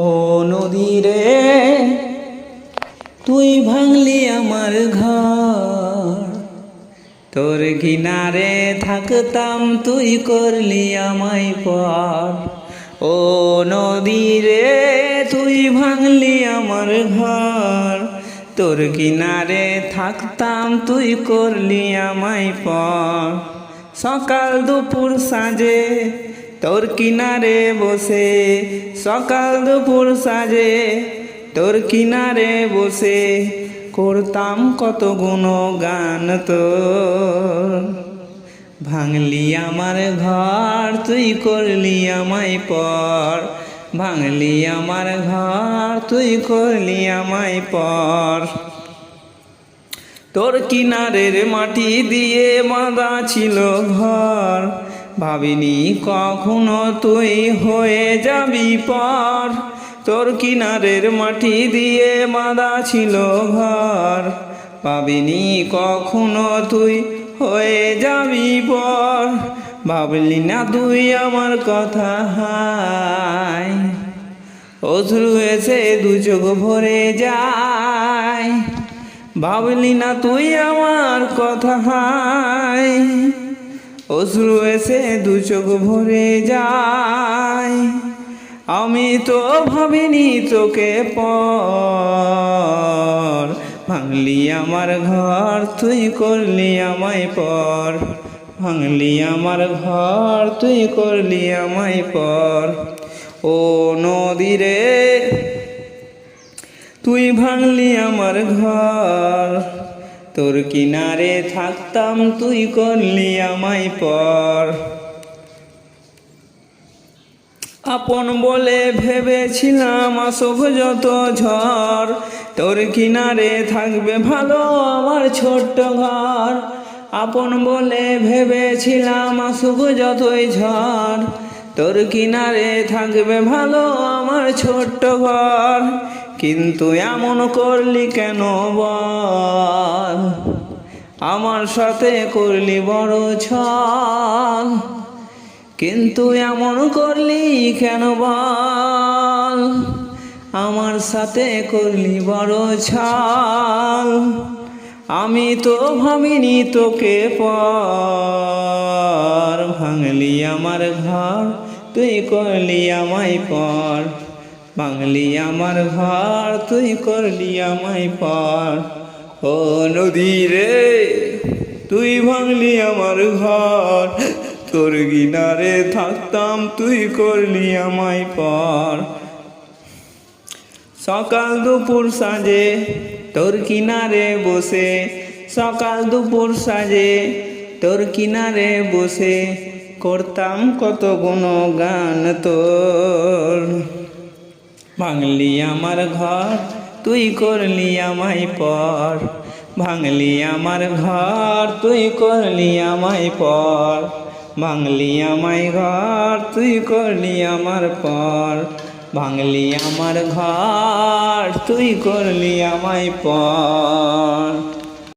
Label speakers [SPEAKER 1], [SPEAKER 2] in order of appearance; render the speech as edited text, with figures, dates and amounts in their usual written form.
[SPEAKER 1] ও নদী রে তুই ভাঙলি আমার ঘর, তোর কিনারে থাকতাম তুই করলি আমায় পর। ও নদী রে তুই ভাঙলি আমার ঘর, তোর কিনারে থাকতাম তুই করলি আমায় পর। সকাল দুপুর সাজে তোর কিনারে বসে, সকাল দুপুর সাজে তোর কিনারে বসে করতাম কত গুণগান তোর। ভাঙলি আমার ঘর তুই করলি আমায় পর, ভাঙলি আমার ঘর তুই করলি আমায় পর। তোর কিনারের মাটি দিয়ে বাঁধা ছিল ঘর, ভাবিনি কখনো তুই হয়ে যাবি পর। তোর কিনারের মাটি দিয়ে বাঁধা ছিল ঘর, ভাবিনি কখনো তুই হয়ে যাবি পর। ভাবলি না তুই আমার কথা হায়, অশ্রু এসে দু চোখ ভরে যায়। ভাবলি না তুই আমার কথা হায়, অশ্রু এসে দু চোখ ভরে যায়। আমি তো ভাবিনি তোকে পর, ভাঙলি আমার ঘর তুই করলি আমায় পর, ভাঙলি আমার ঘর তুই করলি আমায় পর। ও নদী রে তুই ভাঙলি আমার ঘর, তোর কিনারে থাকতাম তুই করলি আমায় পর। আপন বলে ভেবেছিলাম আসব যত ঝড়, তোর কিনারে থাকবে ভালো আমার ছোট্ট ঘর। আপন বলে ভেবেছিলাম আসব যতই ঝড়, তোর কিনারে থাকবে ভালো আমার ছোট্ট ঘর। কিন্তু এমন করলি কেন বল, আমার সাথে করলি বড় ছল। কিন্তু এমন করলি কেন বল, আমার সাথে করলি বড় ছল। আমি তো ভাবিনি তোকে পর, ভাঙলি আমার ঘর তুই করলি আমায় পর, ভাঙলি আমার ঘর তুই করলি আমায় পর। ও নদী রে তুই ভাঙলি আমার ঘর, তোর কিনারে থাকতাম তুই করলি আমায় পর। সকাল দুপুর সাজে তোর কিনারে বসে, সকাল দুপুর সাজে তোর কিনারে বসে করতাম কত গুণগান তোর। ভাঙলি আমার ঘর তুই করলি আমায় পর, ভাঙলি আমার ঘর তুই করলি আমায় পর, ভাঙলি আমায় ঘর তুই করলি আমার পর, ভাঙলি আমার ঘর তুই করলি আমায় পর।